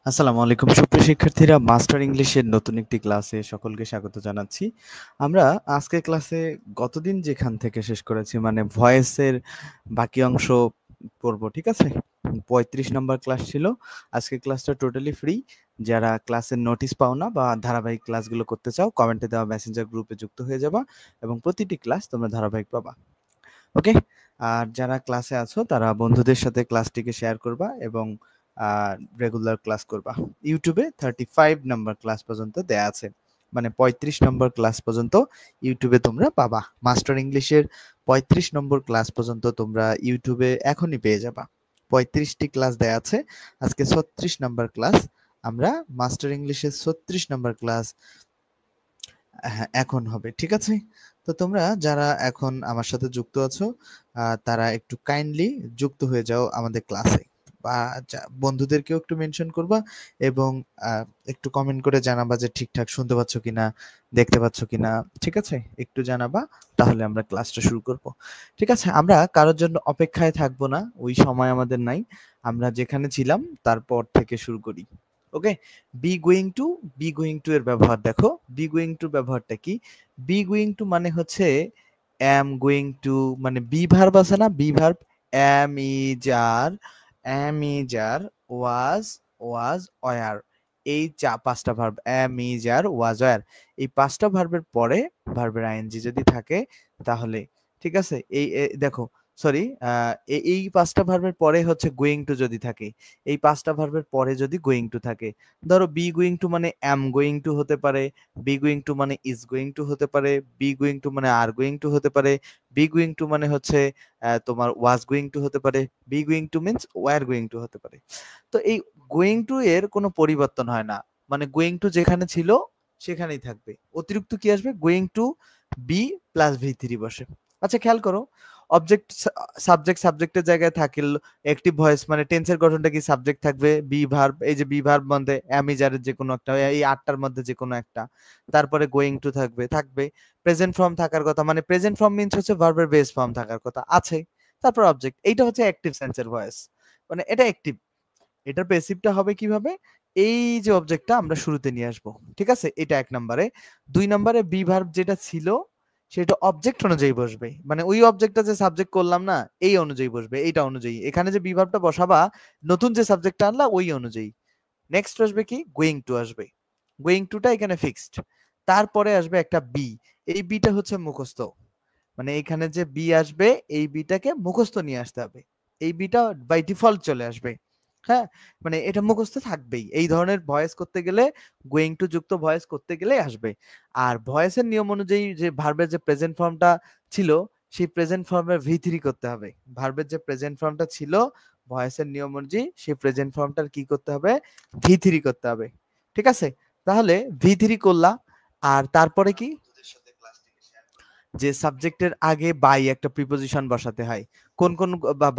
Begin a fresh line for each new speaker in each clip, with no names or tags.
আসসালামু আলাইকুম সুপ্রিয় শিক্ষার্থীরা, মাস্টার ইংলিশের নতুন একটি ক্লাসে সকলকে স্বাগত জানাচ্ছি। আমরা আজকের ক্লাসে গতদিন যেখান থেকে শেষ করেছি মানে ভয়েসের বাকি অংশ পড়ব, ঠিক আছে? 35 নম্বর ক্লাস ছিল। আজকের ক্লাসটা টোটালি ফ্রি। যারা ক্লাসের নোটিশ পাও না বা ধারাবাহিক ক্লাসগুলো করতে চাও, কমেন্টে দেওয়া মেসেঞ্জার গ্রুপে যুক্ত হয়ে যাবা এবং প্রতিটি ক্লাস তোমরা ধারাবাহিক পাবা। ওকে? আর যারা ক্লাসে আছো তারা বন্ধুদের সাথে ক্লাসটিকে শেয়ার করবা এবং রেগুলার ক্লাস করবা। ইউটিউবে 35 নাম্বার ক্লাস পর্যন্ত দেয়া আছে, মানে 35 নম্বর ক্লাস পর্যন্ত ইউটিউবে তোমরা পাবা। মাস্টার ইংলিশের 35 নম্বর ক্লাস পর্যন্ত তোমরা ইউটিউবে এখনই পেয়ে যাবা। 35টি ক্লাস দেয়া আছে। আজকে 36 নাম্বার ক্লাস। আমরা মাস্টার ইংলিশের 36 নাম্বার ক্লাস এখন হবে, ঠিক আছে? তো তোমরা যারা এখন আমার সাথে যুক্ত আছো তারা একটু কাইন্ডলি যুক্ত হয়ে যাও আমাদের ক্লাসে, বা বন্ধুদেরকেও একটু মেনশন করবা এবং একটু কমেন্ট করে জানাবা যে ঠিকঠাক শুনতে পাচ্ছ কিনা, দেখতে পাচ্ছ কিনা, ঠিক আছে? একটু জানাবা, তাহলে আমরা ক্লাসটা শুরু করব। ঠিক আছে, আমরা কারোর জন্য অপেক্ষায় থাকবো না, ওই সময় আমাদের নাই। আমরা যেখানে ছিলাম তারপর থেকে শুরু করি। Okay? Be going to, be going to এর ব্যবহার দেখো। বি গোয়িং টু ব্যবহারটা কি? বি গোয়িং টু মানে হচ্ছে am going to, মানে বি ভার্ব আছে না, be verb, am is are, am is are, was were, এই পাঁচটা verb, am is are, was were, এই পাঁচটা ভার্বের পরে ভার্বের আইএনজি যদি থাকে তাহলে, ঠিক আছে? দেখো, সরি, এই পাঁচটা ভার্বের পরে হচ্ছে গোয়িং টু যদি থাকে, এই পাঁচটা ভার্বের পরে যদি গোয়িং টু থাকে, ধরো বি গোয়িং টু মানে am গোয়িং টু হতে পারে, বি গোয়িং টু মানে ইজ গোয়িং টু হতে পারে, বি গোয়িং টু মানে আর গোয়িং টু হতে পারে, বি গোয়িং টু মানে হচ্ছে তোমার ওয়াজ গোয়িং টু হতে পারে, B going to means were going to হতে পারে। তো এই গোয়িং টু এর কোনো পরিবর্তন হয় না, মানে গোয়িং টু যেখানে ছিল সেখানেই থাকবে। অতিরিক্ত কি আসবে? Going to be plus V three বসে। আচ্ছা, খেয়াল করো, অবজেক্ট সাবজেক্ট সাবজেক্টের জায়গায় থাকিল, অ্যাক্টিভ ভয়েস মানে টেন্সের গঠনটা কি? সাবজেক্ট থাকবে, বি ভার্ব, এই যে বি ভার্ব মধ্যে অ্যামিজারের যে কোনো একটা, এই আটটার মধ্যে যে কোনো একটা, তারপরে গোয়িং টু থাকবে থাকবে প্রেজেন্ট ফর্ম থাকার কথা, মানে প্রেজেন্ট ফর্ম মিন্স হচ্ছে ভার্বের বেস ফর্ম থাকার কথা আছে, তারপর অবজেক্ট। এইটা হচ্ছে অ্যাক্টিভ সেন্সের ভয়েস, মানে এটা অ্যাক্টিভ। এটার প্যাসিভটা হবে কিভাবে? এই যে অবজেক্টটা আমরা শুরুতে নিয়ে আসবো, ঠিক আছে? এটা এক নম্বরে। দুই নম্বরে বি ভার্ব যেটা ছিল সেটা অবজেক্ট অনুযায়ী বসবে, মানে ওই অবজেক্টটা যে সাবজেক্ট করলাম না, এই অনুযায়ী বসবে, এইটা অনুযায়ী। এখানে যে বি ভার্বটা বসাবা, নতুন যে সাবজেক্টটা আনলা ওই অনুযায়ী। নেক্সট আসবে কি? গোয়িং টু আসবে। গোয়িং টুটা এখানে ফিক্সড। তারপরে আসবে একটা বি। এই বিটা হচ্ছে মুখস্থ, মানে এখানে যে বি আসবে এই বিটাকে মুখস্থ নিয়ে আসতে হবে। এই বিটা বাই ডিফল্ট চলে আসবে। হ্যাঁ, মানে এটা মুখস্থ থাকবেই। এই ধরনের ভয়েস করতে গেলে, গোয়িং টু যুক্ত ভয়েস করতে গেলে আসবে। আর ভয়েসের নিয়ম অনুযায়ী যে ভার্বের যে প্রেজেন্ট ফর্মটা ছিল, সেই প্রেজেন্ট ফর্মের ভি থ্রি করতে হবে। ভার্বের যে প্রেজেন্ট ফর্মটা ছিল ভয়েসের নিয়ম অনুযায়ী, সেই প্রেজেন্ট ফর্মটার কি করতে হবে? ভি থ্রি করতে হবে। ঠিক আছে? তাহলে ভি থ্রি করলা, আর তারপরে কি? যে সাবজেক্টের আগে বাই একটা প্রিপোজিশন বসাতে হয়। কোন কোন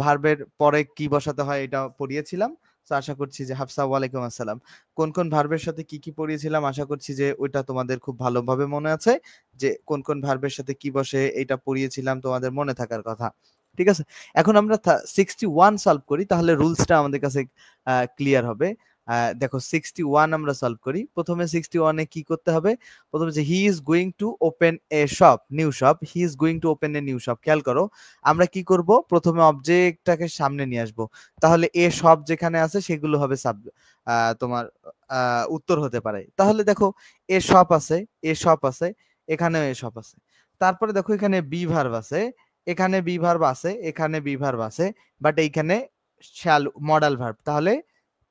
ভার্বের পরে কি বসাতে হয় এটা পড়িয়েছিলাম। তো আশা করছি যে হাফসা, ওয়ালাইকুম আসসালাম। কোন কোন ভার্বের সাথে কি কি পড়িয়েছিলাম, আশা করছি যে ওইটা তোমাদের খুব ভালোভাবে মনে আছে, যে কোন কোন ভার্বের সাথে কি বসে এটা পড়িয়েছিলাম, তোমাদের মনে থাকার কথা। ঠিক আছে? এখন আমরা 61 সলভ করি, তাহলে রুলসটা আমাদের কাছে ক্লিয়ার হবে। দেখো, 61 আমরা সলভ করি। প্রথমে 61 এ কি করতে হবে? প্রথমে যে হি is going to open a shop, new shop, he is going to open a new shop. খেয়াল করো, আমরা কি করব? প্রথমে অবজেক্টটাকে সামনে নিয়ে আসব। তাহলে এ শপ যেখানে আছে সেগুলো হবে তোমার উত্তর হতে পারে। তাহলে দেখো, এ শপ আছে, এ শপ আছে, এখানেও এ শপ আছে। তারপরে দেখো, এখানে বি ভার্ব আছে, এখানে বি ভার্ব আছে, এখানে বি ভার্ব আছে, বাট এইখানে শ্যাল মডাল ভার্ব। তাহলে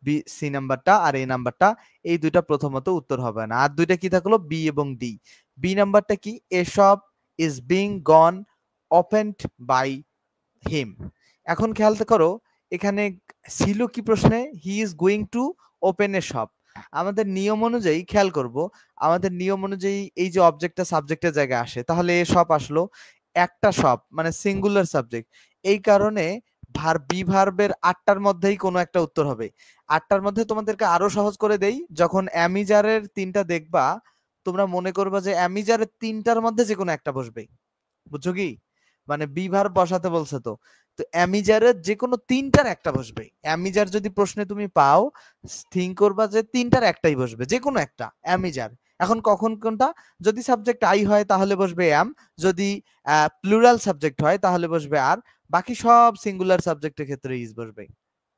বি, সি নাম্বারটা আর এ নাম্বারটা, এই দুইটা প্রথমত উত্তর হবে না। আর দুইটা কি থাকলো? বি এবং ডি। বি নাম্বারটা কি? A shop is being gone opened by him. এখন খেয়াল করো, এখানে ছিল কি প্রশ্নে? He is going to open a shop. আমাদের নিয়ম অনুযায়ী খেয়াল করব, আমাদের নিয়ম অনুযায়ী এই যে অবজেক্টটা সাবজেক্টের জায়গায় আসে, তাহলে এ শপ আসলো, একটা শপ মানে সিঙ্গুলার সাবজেক্ট। এই কারণে বি ভার্বের আটটার মধ্যেই কোনো একটা উত্তর হবে। আটটার মধ্যে তোমাদেরকে আরো সহজ করে দেই, যখন অ্যামিজারের তিনটা দেখবা, তোমরা মনে করবা যে অ্যামিজারের তিনটার মধ্যে যে কোনো একটা বসবে। বুঝছো কি? মানে বি ভার্ব বসাতে বলছে তো, তো অ্যামিজারের যে কোনো তিনটার একটা বসবে। অ্যামিজার যদি প্রশ্নে তুমি পাও, থিঙ্ক করবা যে তিনটার একটাই বসবে, যে কোনো একটা অ্যামিজার। এখন কখন কোনটা? যদি সাবজেক্ট আই হয় তাহলে বসবে অ্যাম, যদি প্লুরাল সাবজেক্ট হয় তাহলে বসবে আর, বাকি সব সিঙ্গুলার সাবজেক্টের ক্ষেত্রে ইজ বসবে।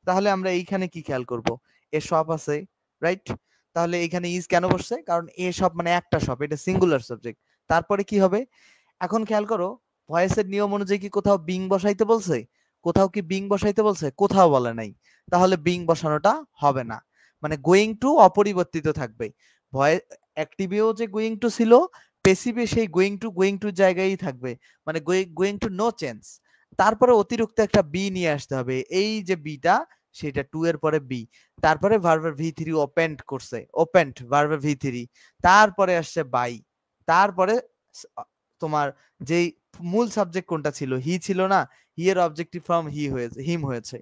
তাহলে আমরা এইখানে কি খেয়াল করব? এ সব আছে, রাইট? তাহলে এখানে ইজ কেন বসছে? কারণ এ সব মানে একটা সব, এটা সিঙ্গুলার সাবজেক্ট। তারপরে কি হবে? এখন খেয়াল করো, ভয়েসের নিয়ম অনুযায়ী কি কোথাও বিং বসাইতে বলছে? কোথাও কি বিং বসাইতে বলছে? কোথাও বলে নাই। তাহলে বিং বসানোটা হবে না। মানে গোয়িং টু অপরিবর্তিত থাকবে। ভয়েস অ্যাক্টিভেও যে গোয়িং টু ছিল, প্যাসিভে সেই গোয়িং টু জায়গায় থাকবে। মানে গোয়িং টু নো চেঞ্জ। তারপরে অতিরিক্ত একটা বি নিয়ে আসতে হবে। এই যে বিটা, সেটা টু এর পরে বি। তারপরে ভার্বের ভি থ্রি ওপেন্ড করছে, ওপেন্ড ভার্বের ভি থ্রি। তারপরে আসছে বাই। তারপরে তোমার যেই মূল সাবজেক্ট কোনটা ছিল? হি ছিল না? হি এর অবজেক্টিভ ফর্ম হি হয়েছে, হিম হয়েছে।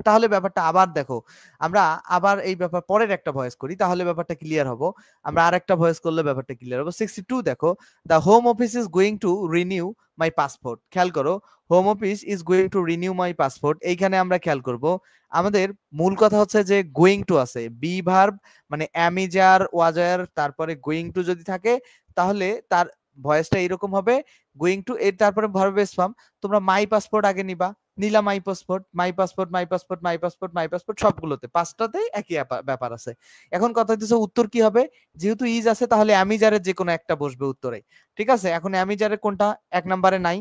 তাহলে ব্যাপারটা আবার দেখো, আমরা আবার এই ব্যাপার পরের একটা ভয়েস করি, তাহলে ব্যাপারটা ক্লিয়ার হবো। আমরা আরেকটা ভয়েস করলে ব্যাপারটা ক্লিয়ার হবে। 62 দেখো, the home office is going two renew my passport. খেয়াল করো, home office is going two renew my passport. এইখানে আমরা খেয়াল করব, আমাদের মূল কথা হচ্ছে যে গোয়িং টু আছে, বি ভার্ব মানে অ্যামিজার ওয়াজার, তারপরে গোয়িং টু যদি থাকে তাহলে তার ভয়েসটা এরকম হবে, গোয়িং টু এর তারপরে ভার্ব বেস ফর্ম। তোমরা মাই পাসপোর্ট আগে নিবা, নিলাম মাই পাসপোর্ট, মাই পাসপোর্ট, মাই পাসপোর্ট, মাই পাসপোর্ট, মাই পাসপোর্ট, সবগুলোতে পাঁচটাতেই একই ব্যাপার আছে। এখন কথা হচ্ছে উত্তর কি হবে? যেহেতু ইজ আছে তাহলে অ্যামিজারের যে কোনো একটা বসবে উত্তরে। ঠিক আছে, এখন অ্যামিজারের কোনটা? এক নম্বরে নাই।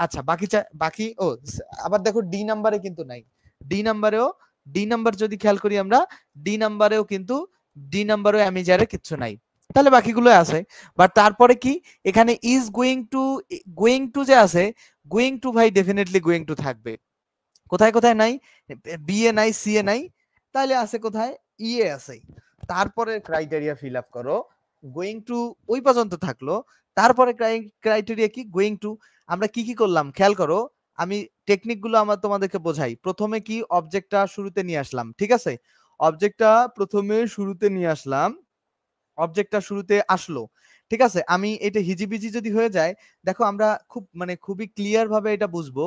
আচ্ছা বাকি বাকি আবার দেখো ডি নাম্বারে কিন্তু নাই। ডি নাম্বারেও, ডি নাম্বার যদি খেয়াল করি আমরা, ডি নাম্বারেও কিন্তু, ডি নাম্বারেও অ্যামিজারে কিচ্ছু নাই। তাহলে বাকিগুলো আছে। বাট তারপরে কি, এখানে ইজ গোয়িং টু যে আছে, গোয়িং টু ভাই ডেফিনেটলি গোয়িং টু থাকবে। কোথায় কোথায় নাই? বি এ নাই, সি এ নাই, তাহলে আছে কোথায়? ই এ আছে। তারপরে ক্রাইটেরিয়া ফিল আপ করো, গোয়িং টু ওই পর্যন্ত থাকলো। তারপরে ক্রাইটেরিয়া কি? Going to. আমরা কি কি করলাম খেয়াল করো, আমি টেকনিক গুলো আমার তোমাদেরকে বোঝাই। প্রথমে কি, অবজেক্টটা শুরুতে নিয়ে আসলাম, ঠিক আছে? অবজেক্টটা প্রথমে শুরুতে নিয়ে আসলাম, অবজেক্টটা শুরুতে আসলো, ঠিক আছে? আমি এটা হিজিবিজি যদি হয়ে যায়, দেখো আমরা খুব মানে খুবই ক্লিয়ার ভাবে এটা বুঝবো।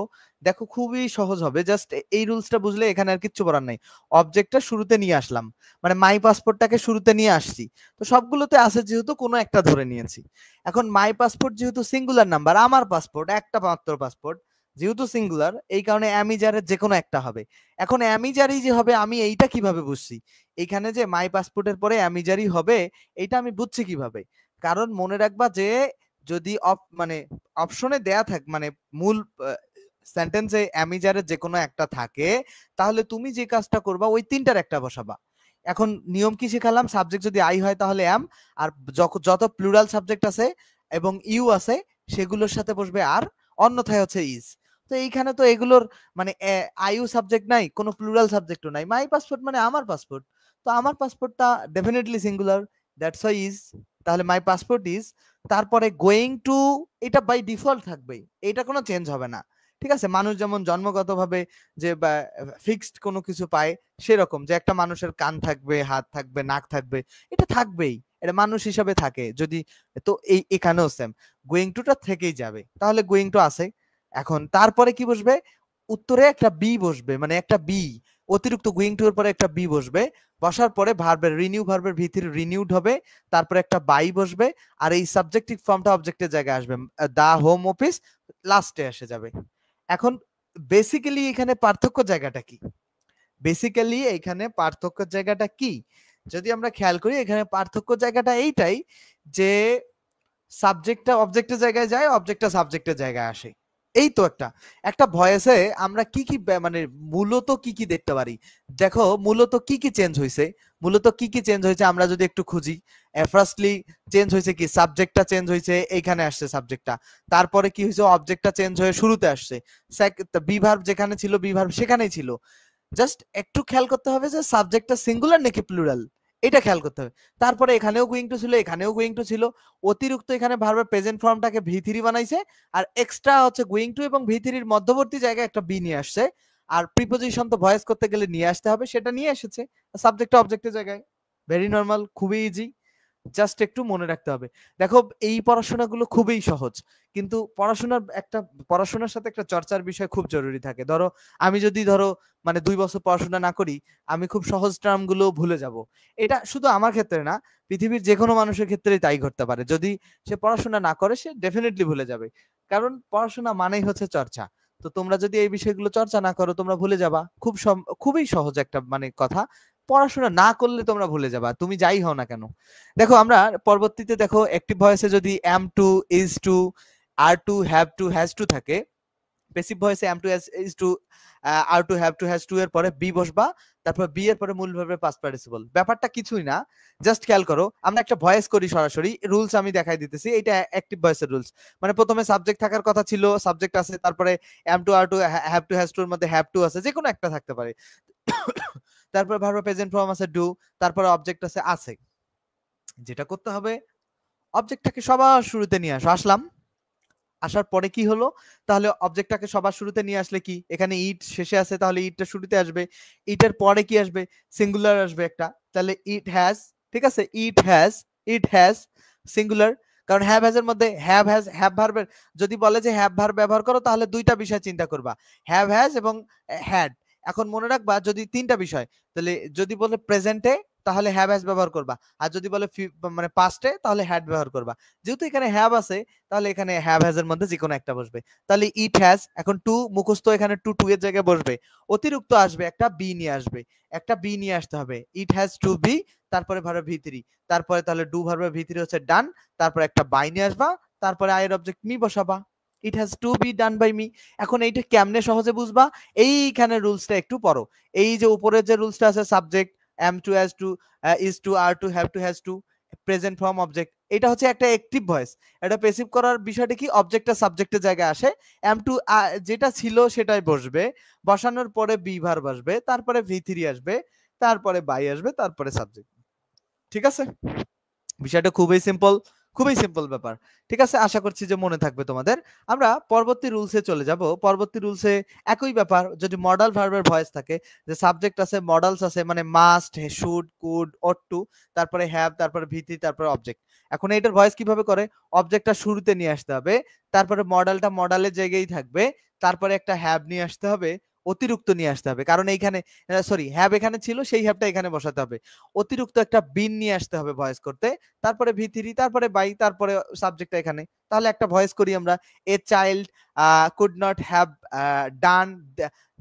দেখো খুবই সহজ হবে, জাস্ট এই রুলসটা বুঝলে এখানে আর কিচ্ছু করার নাই। অবজেক্টটা শুরুতে নিয়ে আসলাম, মানে মাই পাসপোর্টটাকে শুরুতে নিয়ে আসছি। তো সবগুলোতে আছে যেহেতু কোনো একটা ধরে নিয়েছি। এখন মাই পাসপোর্ট যেহেতু সিঙ্গুলার নাম্বার, আমার পাসপোর্ট একটা মাত্র পাসপোর্ট, যেহেতু সিঙ্গুলার এই কারণে অ্যামিজারের যে কোনো একটা হবে। এখন অ্যামিজারই যে হবে আমি এইটা কিভাবে বুঝছি? এখানে যে মাই পাসপোর্টের পরে অ্যামিজারই হবে, এটা আমি বুঝছি কিভাবে? কারণ মনে রাখবা যে যদি মানে অপশনে দেয়া থাকে, মানে মূল সেন্টেন্সে অ্যামিজারের যে কোনো একটা থাকে, তাহলে তুমি যে কাজটা করবা ওই তিনটার একটা বসাবা। এখন নিয়ম কি শিখালাম? সাবজেক্ট যদি আই হয় তাহলে অ্যাম, আর যত প্লুরাল সাবজেক্ট আছে এবং ইউ আছে সেগুলোর সাথে বসবে আর, অন্যথায় হচ্ছে ইজ। তো এইখানে তো এগুলোর মানে আইউ সাবজেক্ট নাই, কোনো প্লুরাল সাবজেক্টও নাই। মাই পাসপোর্ট মানে আমার পাসপোর্ট, তো আমার পাসপোর্টটা definitely singular, that's why is. তাহলে মাই পাসপোর্ট ইজ, তারপরে গোয়িং টু, এটা বাই ডিফল্ট থাকবে, এটা কোনো চেঞ্জ হবে না। ঠিক আছে, মানুষ যেমন জন্মগতভাবে যে ফিক্সড কোনো কিছু পায়, সেরকম যে একটা মানুষের কান থাকবে, হাত থাকবে, নাক থাকবে, এটা থাকবেই, এটা মানুষ হিসাবে থাকে যদি। তো এই এখানেও সেম, গোয়িং টুটা থেকেই যাবে, তাহলে গোয়িং টু আছে। এখন তারপরে কি বসবে? উত্তরে একটা বি বসবে, মানে একটা বি, অতিরিক্ত গোয়িং টু এর পরে একটা বি বসবে। বসার পরে ভার্বের রিনিউ, ভার্বের ভিতরে রিনিউড হবে, তারপরে একটা বাই বসবে, আর এই সাবজেক্টিভ ফর্মটা অবজেক্টের জায়গায় আসবে, দা হোম অফিস লাস্টে এসে যাবে। এখন বেসিক্যালি এখানে পার্থক্য জায়গাটা কি? বেসিক্যালি এখানে পার্থক্য জায়গাটা কি? যদি আমরা খেয়াল করি, এখানে পার্থক্য জায়গাটা এইটাই যে সাবজেক্টটা অবজেক্টের জায়গায় যায়, অবজেক্টটা সাবজেক্টের জায়গায় আসে। এই তো একটা একটা ভয়েসে আমরা কি কি মানে মূলত কি কি দেখতে পারি? দেখো মূলত কি কি চেঞ্জ হয়েছে, মূলত কি কি চেঞ্জ হয়েছে আমরা যদি একটু খুঁজি। ফার্স্টলি চেঞ্জ হয়েছে কি, সাবজেক্টটা চেঞ্জ হয়েছে, এইখানে আসছে সাবজেক্টটা। তারপরে কি হয়েছে, অবজেক্টটা চেঞ্জ হয়ে শুরুতে আসছে। বি ভার্ব যেখানে ছিল, বি ভার্ব সেখানেই ছিল। জাস্ট একটু খেয়াল করতে হবে যে সাবজেক্টটা সিঙ্গুলার নাকি প্লুরাল, এটা খেয়াল করতে হবে। তারপরে এখানেও গোয়িং টু ছিল, এখানেও গোয়িং টু ছিল, অতিরিক্ত এখানে ভার্বের প্রেজেন্ট ফর্মটাকে ভি থ্রি বানাইছে, আর এক্সট্রা হচ্ছে গোয়িং টু এবং ভি থ্রির মধ্যবর্তী জায়গায় একটা বি নিয়ে আসছে। আর প্রিপোজিশন তো ভয়েস করতে গেলে নিয়ে আসতে হবে, সেটা নিয়ে এসেছে সাবজেক্ট অবজেক্টের জায়গায়। ভেরি নর্মাল, খুবই ইজি। জাস্ট একটু মনে রাখতে হবে। দেখো এই পড়াশোনাগুলো খুবই সহজ। কিন্তু পড়াশোনার সাথে একটা চর্চার বিষয় খুব জরুরি থাকে। ধরো আমি যদি মানে ২ বছর পড়াশোনা না করি, আমি খুব সহজ টার্ম গুলো ভুলে যাব। এটা শুধু আমার ক্ষেত্রে না, পৃথিবীর যেকোনো মানুষের ক্ষেত্রেই তাই ঘটতে পারে। যদি সে পড়াশোনা না করে সে ডেফিনিটলি ভুলে যাবে। কারণ পড়াশোনা মানেই হচ্ছে চর্চা। তো তোমরা যদি এই বিষয়গুলো চর্চা না করো তোমরা ভুলে যাবা। খুবই সহজ একটা মানে কথা। পড়াশোনা না করলে তোমরা ভুলে যাবা। তুমি যাই হও না কেন। দেখো আমরা পরবর্তীতে দেখো অ্যাক্টিভ ভয়েসে যদি am to, is to, are to, have to, has to থাকে, passive ভয়েসে am to, is to, are to, have to, has to এর পরে be বসবা, তারপর be এর পরে মূল ভার্বের past participle। ব্যাপারটা কিছুই না, জাস্ট খেয়াল করো। আমরা একটা ভয়েস করি সরাসরি, রুলস আমি দেখাই দিতেছি। এটা অ্যাক্টিভ ভয়েসের রুলস। মানে প্রথমে সাবজেক্ট থাকার কথা ছিল, সাবজেক্ট আছে, তারপরে am to, are to, have to, has to এর মধ্যে have to আছে, যে কোনো একটা থাকতে পারে। তারপর ভার্ব প্রেজেন্ট ফর্ম আছে do, তারপরে অবজেক্ট আছে। যেটা করতে হবে, অবজেক্টটাকে সবার শুরুতে নিয়ে আসো। আসলাম, আসার পরে কি হলো, তাহলে অবজেক্টটাকে সবার শুরুতে নিয়ে আসলে কি, এখানে ইট শেষে আছে তাহলে ইটটা শুরুতে আসবে, ইটের পরে কি আসবে, সিঙ্গুলার আসবে একটা, তাহলে ইট হ্যাজ, ঠিক আছে, ইট হ্যাজ সিঙ্গুলার। কারণ হ্যাভ হ্যাজ এর মধ্যে হ্যাভ ভার্বের, যদি বলে যে হ্যাভ ভার্ব ব্যবহার করো তাহলে দুইটা বিষয় চিন্তা করবা, হ্যাভ হ্যাজ এবং হ্যাড। এখন মনে রাখবা যদি তিনটা বিষয়, তাহলে যদি বলে প্রেজেন্টে তাহলে হ্যাভ হ্যাজ ব্যবহার করবা, আর যদি বলে মানে পাস্টে তাহলে হ্যাড ব্যবহার করবা। যেহেতু এখানে হ্যাভ আছে তাহলে এখানে হ্যাভ হ্যাজ এর মধ্যে যে কোনো একটা বসবে। তাহলে ইট হ্যাজ, এখন টু মুখস্থ, এখানে টু টু এর জায়গায় বসবে, অতিরিক্ত আসবে একটা বি নিয়ে আসবে, একটা বি নিয়ে আসতে হবে। ইট হ্যাজ টু বি, তারপরে ভার্ব ভি3, তারপরে তাহলে ডু ভার্ব ভি3 হচ্ছে ডান, তারপরে একটা বাই নিয়ে আসবা, তারপরে আয়ের অবজেক্ট মি বসাবা। It has to be done by me. এখন এইটা কেমনে সহজে বুঝবা, এইখানে রুলসটা একটু পড়ো। এই যে উপরের যে রুলসটা আছে, subject am to, as to, is to, are to, have to, has to, present form object, এটা হচ্ছে একটা অ্যাক্টিভ ভয়েস। এটা প্যাসিভ করার বিষয়টা কি, অবজেক্টটা সাবজেক্টের জায়গায় আসে, am to, যেটা ছিল সেটাই বসবে, বসানোর পরে বি ভার্ব আসবে, তারপরে ভি3 আসবে, তারপরে বাই আসবে, তারপরে সাবজেক্ট। ঠিক আছে, বিষয়টা খুবই সিম্পল ব্যাপার। ঠিক আছে, আশা করছি যে মনে থাকবে তোমাদের। আমরা পরবর্তী রুলসে চলে যাব। পরবর্তী রুলসে একই ব্যাপার, যদি মডাল ভার্বের ভয়েস থাকে, যে সাবজেক্ট আছে, মডালস আছে, মানে must, should, could, ought to, তারপরে হ্যাভ, তারপরে ভি3, তারপরে অবজেক্ট। এখন এটার ভয়েস কিভাবে করে, অবজেক্টটা শুরুতে নিয়ে আসতে হবে, তারপরে মডালটা মডালের জায়গায় থাকবে, তারপরে একটা হ্যাভ নিয়ে আসতে হবে, অতিরিক্ত নিয়ে আসতে হবে, কারণ এইখানে সরি হ্যাভ এখানে ছিল, সেই হ্যাভটা এখানে বসাতে হবে, অতিরিক্ত একটা বিন নিয়ে আসতে হবে ভয়েস করতে, তারপরে ভি3, তারপরে বাই, তারপরে সাবজেক্টটা এখানে। তাহলে একটা ভয়েস করি আমরা, a child could not have done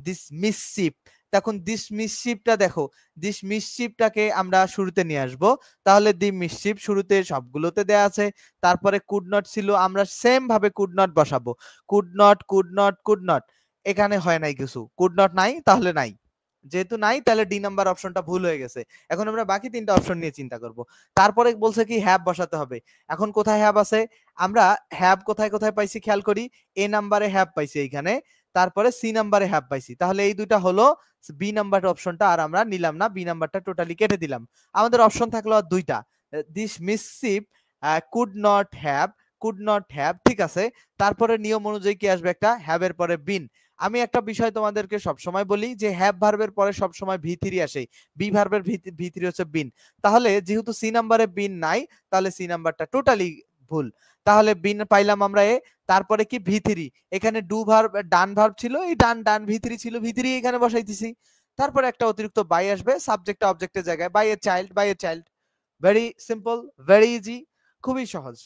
this mischief. তখন দিস মিসচিপটা দেখো, দিস মিসচিপটাকে আমরা শুরুতে নিয়ে আসব, তাহলে দি মিসচিপ শুরুতে সবগুলোতে দেয়া আছে, তারপরে কুড নট ছিল, আমরা সেম ভাবে কুড নট বসাবো, কুড নট, এখানে হয় নাই কিছু, কুড নট নাই, তাহলে নাই, যেহেতু নাই তাহলে ডি নাম্বার অপশনটা ভুল হয়ে গেছে। এখন আমরা বাকি তিনটা অপশন নিয়ে চিন্তা করব। তারপরে বলছে কি হ্যাভ বসাতে হবে। এখন কোথায় হ্যাভ আছে, আমরা হ্যাভ কোথায় কোথায় পাইছি খেয়াল করি, এ নাম্বারে হ্যাভ পাইছি এইখানে, তারপরে সি নাম্বারে হ্যাভ পাইছি, তাহলে এই দুইটা হলো বি নাম্বার অপশনটা আর আমরা নিলাম না, বি নাম্বারটা টোটালি কেটে দিলাম। আমাদের অপশন থাকলো আর দুইটা, দিস মিসচিপ কুড নট হ্যাভ, ঠিক আছে। তারপরে নিয়ম অনুযায়ী কি আসবে, একটা হ্যাভ এর পরে বিন। আমি একটা বিষয় তোমাদেরকে সবসময় বলি যে হ্যাভ ভার্বের পরে সবসময় ভি3 আসে, বি ভার্বের ভি3 হচ্ছে বিন। তাহলে যেহেতু সি নাম্বারে বিন নাই, তাহলে সি নাম্বারটা টোটালি ভুল। তাহলে বিন পাইলাম আমরা এ, তারপরে কি ভি3, এখানে ডু ভার্ব ডান ভার্ব ছিল, এই ডান ডান ভি3 ছিল, ভি3 এখানে বসাইতেছি, তারপরে একটা অতিরিক্ত বাই আসবে, সাবজেক্টটা অবজেক্টের জায়গায়, by a child. Very simple, very easy, খুবই সহজ।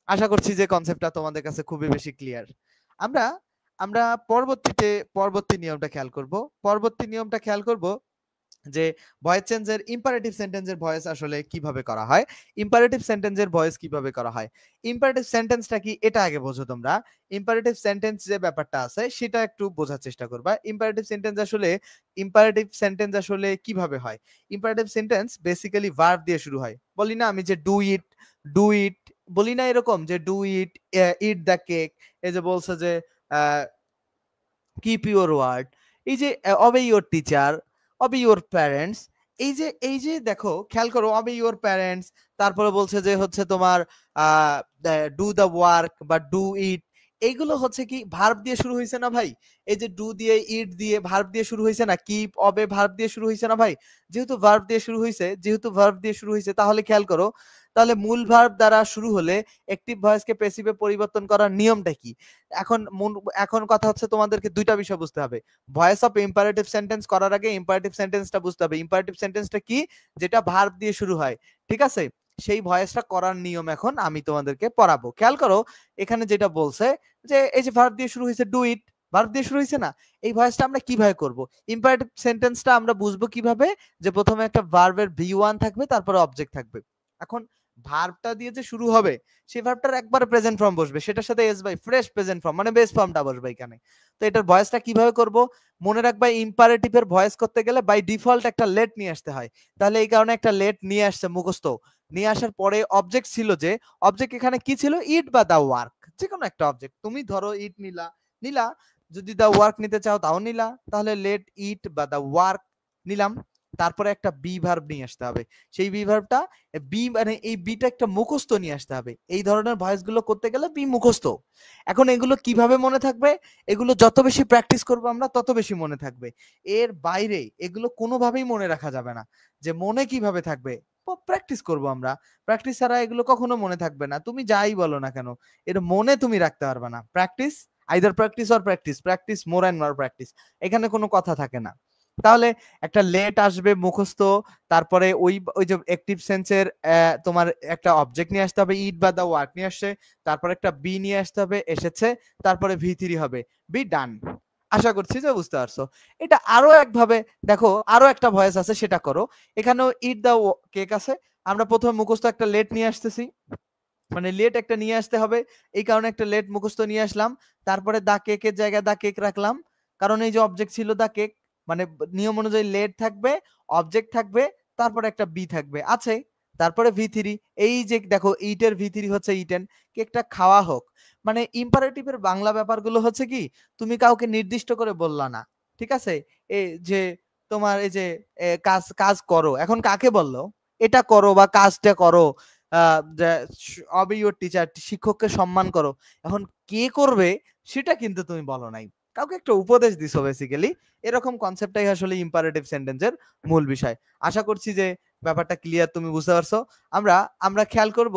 আশা করছি যে কনসেপ্টটা তোমাদের কাছে খুবই বেশি ক্লিয়ার। আমরা আমরা পরবর্তী নিয়মটা খেয়াল করব। পরবর্তী নিয়মটা খেয়াল করব যে ভয়েস চেঞ্জের ইম্পারেটিভ সেন্টেন্সের ভয়েস আসলে কিভাবে করা হয়। ইম্পারেটিভ সেন্টেন্সের ভয়েস কিভাবে করা হয়, ইম্পারেটিভ সেন্টেন্সটা কি এটা আগে বোঝো তোমরা। ইম্পারেটিভ সেন্টেন্স যে ব্যাপারটা আছে সেটা একটু বোঝার চেষ্টা করবা। ইম্পারেটিভ সেন্টেন্স আসলে কিভাবে হয়। ইম্পারেটিভ সেন্টেন্স বেসিক্যালি ভার্ব দিয়ে শুরু হয়। বলি না আমি যে ডু ইট বলি না, এরকম যে do it, eat the cake, এই যে বলছে যে কিপ ইউর ওয়ার্ড, এই যে obey your teacher, obey your parents, এই যে দেখো খেয়াল করো, অবে ইউর প্যারেন্টস, তারপরে বলছে যে হচ্ছে তোমার ডু দ্য ওয়ার্ক বা ডু ইট, এইগুলো হচ্ছে কি ভার্ব দিয়ে শুরু হয়েছে না ভাই। এই যে ডু দিয়ে ইট দিয়ে ভার্ব দিয়ে শুরু হয়েছে না, কিপ অবে ভার্ব দিয়ে শুরু হয়েছে না ভাই। যেহেতু ভার্ব দিয়ে শুরু হয়েছে তাহলে খেয়াল করো তাহলে মূল ভার্ব দ্বারা শুরু হলে অ্যাক্টিভ ভয়েসকে প্যাসিভে পরিবর্তন করার নিয়মটা কি? এখন কথা হচ্ছে তোমাদেরকে দুইটা বিষয় বুঝতে হবে। ভয়েস অফ ইম্পারেটিভ সেন্টেন্স করার আগে ইম্পারেটিভ সেন্টেন্সটা বুঝতে হবে। ইম্পারেটিভ সেন্টেন্সটা কি? যেটা ভার্ব দিয়ে শুরু হয়, ঠিক আছে? সেই ভয়েসটা করার নিয়ম এখন আমি তোমাদেরকে পড়াবো। খেয়াল করো এখানে যেটা বলছে যে এই যে ভার্ব দিয়ে শুরু হয়েছে ডু ইট, ভার্ব দিয়ে শুরু হয়েছে না, এই ভয়েসটা আমরা কিভাবে করব? ইম্পারেটিভ সেন্টেন্সটা আমরা বুঝবো কিভাবে? যে প্রথমে একটা ভার্বের ভি1 থাকবে, তারপরে অবজেক্ট থাকবে। এখন ভার্বটা দিয়ে যে শুরু হবে সেই ভার্বটার একবারে প্রেজেন্ট ফর্ম বসবে, সেটার সাথে S by fresh present form মানে বেস ফর্মটা বসবে এখানে। তো এটার ভয়েসটা কিভাবে করব? মনে রাখবা ইম্পারেটিভের ভয়েস করতে গেলে বাই ডিফল্ট একটা লেট নিয়ে আসতে হয়। তাহলে এই কারণে একটা লেট নিয়ে আসছে মুখস্থ। নিয়ে আসার পরে অবজেক্ট ছিল, যে অবজেক্ট এখানে কি ছিল? ইট বা দা ওয়ার্ক, যে কোনো একটা অবজেক্ট। তুমি ধরো ইট নিলা, নিলা, যদি দা ওয়ার্ক নিতে চাও তাও নিলা, তাহলে লেট ইট বা দা ওয়ার্ক নিলাম। তারপরে একটা বি ভার্ব নিয়ে আসতে হবে। সেই বি ভার্বটা বি মানে এই বিটা একটা মুখস্থ নিয়ে আসতে হবে। এই ধরনের ভয়েস গুলো করতে গেলে বি মুখস্থ। এখন এগুলো কিভাবে মনে থাকবে? এগুলো যত বেশি প্র্যাকটিস করবো আমরা তত বেশি মনে থাকবে। এর বাইরে এগুলো কোনোভাবেই মনে রাখা যাবে না। যে মনে কিভাবে থাকবে? প্র্যাকটিস করবো আমরা। প্র্যাকটিস ছাড়া এগুলো কখনো মনে থাকবে না। তুমি যাই বলো না কেন, এর মনে তুমি রাখতে পারবে না। Practice, either practice or practice, practice more and more practice. এখানে কোনো কথা থাকে না। তাহলে একটা লেট আসবে মুখস্থ, তারপরে ওই যে অ্যাক্টিভ সেন্সের তোমার একটা অবজেক্ট নিয়ে আসতে হবে, ইট বা দা ওয়ার্ক নিয়ে আসছে, তারপর একটা বি নিয়ে আসতে হবে, এসেছে, তারপরে ভি3 হবে, বি ডান। আশা করছি যে বুঝতে পারছো। এটা আরো একভাবে দেখো, আরো একটা ভয়েস আছে, সেটা করো। এখানেও ইট দা কেক আছে, আমরা প্রথমে মুখস্থ একটা লেট নিয়ে আসতেছি, মানে লেট একটা নিয়ে আসতে হবে, এই কারণে একটা লেট মুখস্থ নিয়ে আসলাম। তারপরে দা কেকের জায়গায় দা কেক রাখলাম, কারণ এই যে অবজেক্ট ছিল দা কেক, মানে নিয়ম অনুযায়ী লেট থাকবে, অবজেক্ট থাকবে, তারপরে একটা বি থাকবে, আছে। তারপরে ভি3, এই যে দেখো ইটের ভি3 হচ্ছে ইটেন, কেকটা খাওয়া হোক। মানে ইম্পারেটিভের বাংলা ব্যাপারগুলো হচ্ছে কি, তুমি কাউকে নির্দিষ্ট করে বললা না, ঠিক আছে? এই যে তোমার এই যে কাজ কাজ করো, এখন কাকে বললো? এটা করো বা কাজটা করো, অবে ইউর টিচার, শিক্ষককে সম্মান করো। এখন কে করবে সেটা কিন্তু তুমি বলো নাই, কাউকে একটা উপদেশ দিছো বেসিক্যালি। এরকম কনসেপ্টটাই আসলে ইম্পারেটিভ সেন্টেন্সের মূল বিষয়। আশা করছি যে ব্যাপারটা ক্লিয়ার, তুমি বুঝতে পারছো। আমরা আমরা খেয়াল করব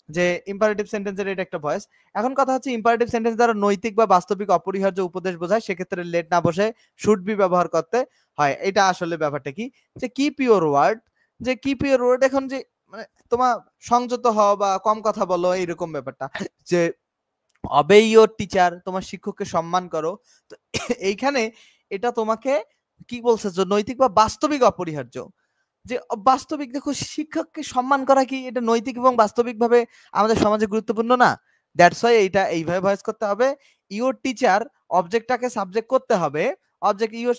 যে ইম্পারেটিভ সেন্টেন্সের এটা একটা ভয়েস। এখন কথা হচ্ছে ইম্পারেটিভ সেন্টেন্স দ্বারা নৈতিক বা বাস্তবিক অপরিহার্য উপদেশ বোঝায়, সেক্ষেত্রে লেট না বসে শুড বি ব্যবহার করতে হয়। এটা আসলে ব্যাপারটা কি, যে কিপ ইউর ওয়ার্ড, যে কিপ ইউর ওয়ার্ড, এখন যে মানে তোমার সংযত হও বা কম কথা বলো, এইরকম ব্যাপারটা। যে অবে ইওর টিচার, তোমার শিক্ষককে সম্মান করো। তো এইখানে এটা তোমাকে কি বলছে, যে নৈতিক বা বাস্তবিক অপরিহার্য। যে বাস্তবিক দেখো, শিক্ষককে সম্মান করা কি এটা নৈতিক এবং বাস্তবিক ভাবে আমাদের সমাজে গুরুত্বপূর্ণ না? দ্যাটস ওয়াই এইটা এইভাবে ভয়েস করতে হবে। ইওর টিচার, অবজেক্টটাকে সাবজেক্ট করতে হবে, অবজেক্ট ইওর,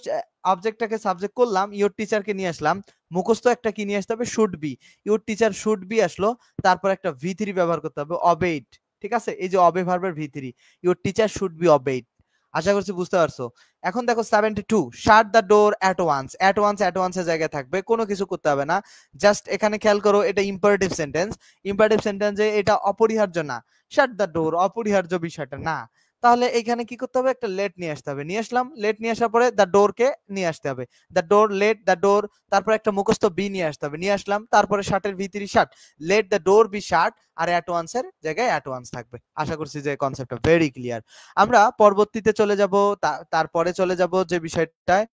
অবজেক্টটাকে সাবজেক্ট করলাম, ইওর টিচারকে নিয়ে আসলাম, মুখস্থ একটা কি নিয়ে আসতে হবে? Should be. Your teacher should B আসলো, তারপর একটা ভি3 ব্যবহার করতে হবে, অবেইট, ঠিক আছে? এই যে অবে ভার্বের ভি3, your teacher should be obeyed. আশা করছি বুঝতে পারছো। এখন দেখো 72, shut the door at once. At once, at ওয়ান্সের জায়গায় থাকবে, কোনো কিছু করতে হবে না। জাস্ট এখানে খেয়াল করো, এটা ইম্পারেটিভ সেন্টেন্স। ইম্পারেটিভ সেন্টেন্সে এটা অপরিহার্য না। শাট দ্য ডোর অপরিহার্য বিষয়টা না। তাহলে এখানে কি করতে হবে? একটা লেট নিয়ে আসতে হবে। নিয়ে আসলাম, লেট নিয়ে আসার পরে দ্য ডোরকে নিয়ে আসতে হবে, দ্য ডোর, লেট দ্য ডোর, তারপর একটা মুখস্থ বি নিয়ে আসতে হবে, নিয়ে আসলাম, তারপরে শার্টের ভি3 shut, let the door be shut, আর অ্যাট ওয়ান্সের জায়গায় অ্যাট ওয়ান্স থাকবে। আশা করছি যে কনসেপ্টটা ভেরি ক্লিয়ার। আমরা পরবর্তীতে চলে যাব, তারপরে চলে যাব যে বিষয়টায়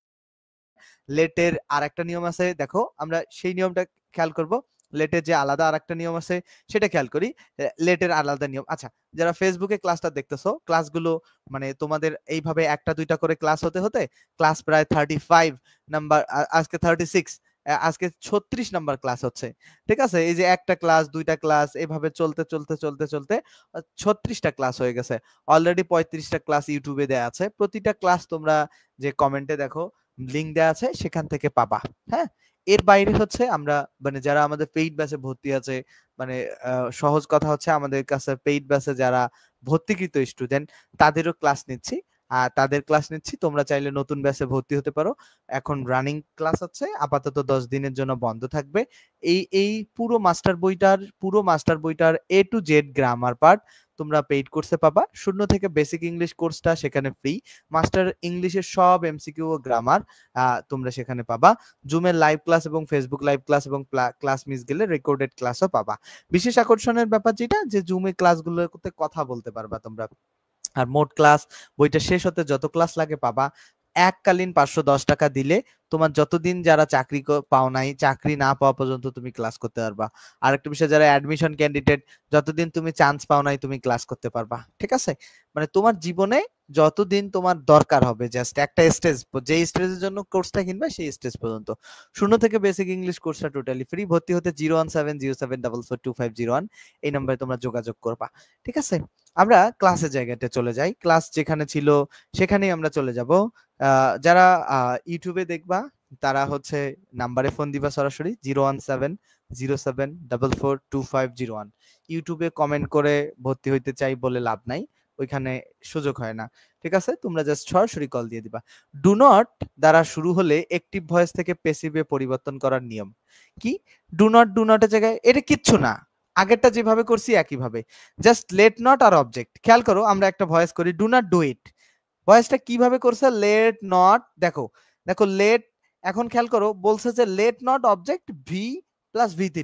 লেটের আরেকটা নিয়ম আছে, দেখো আমরা সেই নিয়মটা খেয়াল করব। লেটের যে আলাদা আরেকটা নিয়ম আছে সেটা খেয়াল করি। লেটের আলাদা নিয়ম, আচ্ছা, যারা ফেসবুকে ক্লাসটা দেখতেছো, ক্লাসগুলো মানে তোমাদের এইভাবে একটা দুইটা করে ক্লাস হতে হতে ক্লাস প্রায় 35 নাম্বার, আজকে 36, আজকে 36 নাম্বার ক্লাস হচ্ছে, ঠিক আছে? এই যে একটা ক্লাস, দুইটা ক্লাস, এভাবে চলতে চলতে চলতে চলতে 36টা ক্লাস হয়ে গেছে। অলরেডি 35টা ক্লাস ইউটিউবে দেয়া আছে। প্রতিটা ক্লাস তোমরা যে কমেন্টে দেখো লিংক দেয়া আছে, সেখান থেকে পাবা। হ্যাঁ, এর বাইরে হচ্ছে আমরা মানে যারা আমাদের পেইড ব্যাচে ভর্তি আছে, মানে সহজ কথা হচ্ছে আমাদের কাছে পেইড ব্যাচে যারা ভর্তিকৃত স্টুডেন্ট তাদেরও ক্লাস নিচ্ছি। আর তাদের ক্লাস নিচ্ছি, তোমরা চাইলে নতুন ব্যাচে ভর্তি হতে পারো। এখন রানিং ক্লাস হচ্ছে, আপাতত 10 দিনের জন্য বন্ধ থাকবে। এই পুরো মাস্টার বইটার এ টু জেড গ্রামার পার্ট তোমরা পেইড কোর্সে পাবা। 0 থেকে বেসিক ইংলিশ কোর্সটা সেখানে ফ্রি। মাস্টার ইংলিশের সব এমসিকিউ ও গ্রামার তোমরা সেখানে পাবা। জুমের লাইভ ক্লাস এবং ফেসবুক লাইভ ক্লাস এবং ক্লাস মিস গেলে রেকর্ডেড ক্লাসও পাবা। বিশেষ আকর্ষণের ব্যাপার যেটা যে জুমে ক্লাসগুলোতে কথা বলতে পারবা তোমরা। আর মোট ক্লাস বইটা শেষ হতে যত ক্লাস লাগে পাবা। এককালীন 510 টাকা দিলে তোমার যতদিন যারা চাকরি পাও নাই, চাকরি না পাওয়া পর্যন্ত তুমি ক্লাস করতে পারবা। আরেকটা বিষয়, যারা অ্যাডমিশন ক্যান্ডিডেট, যতদিন তুমি চান্স পাও নাই তুমি ক্লাস করতে পারবা। ঠিক আছে, মানে তোমার জীবনে যতদিন তোমার দরকার হবে, জাস্ট একটা স্টেজ, যে স্টেজের জন্য কোর্সটা কিনবে সেই স্টেজ পর্যন্ত। 0 থেকে বেসিক ইংলিশ কোর্সটা টোটালি ফ্রি। ভর্তি হতে 01707042501 এই নম্বরে তোমরা যোগাযোগ করবা। ঠিক আছে, আমরা ক্লাসের জায়গাতে চলে যাই। ক্লাস যেখানে ছিল সেখানেই আমরা চলে যাব। যারা ইউটিউবে দেখবা তারা হচ্ছে নাম্বারে ফোন দিবা সরাসরি 01707442501। ইউটিউবে কমেন্ট করে ভর্তি হইতে চাই বলে লাভ নাই, ওইখানে সুযোগ হয় না। ঠিক আছে, তোমরা জাস্ট সরাসরি কল দিয়ে দিবা। ডু নট দ্বারা শুরু হলে অ্যাক্টিভ ভয়েস থেকে প্যাসিভে পরিবর্তন করার নিয়ম কি? ডু নটের জায়গায় এটা কিচ্ছু না, আগেরটা যেভাবে করছি একইভাবে, just let not R object. খেয়াল করো, আমরা একটা ভয়েস করি ডু নট ডু ইট, ভয়েসটা কিভাবে করছে, লেট নট, দেখো দেখো লেট, এখন খেয়াল করো বলছে যে let not object V plus ভি3,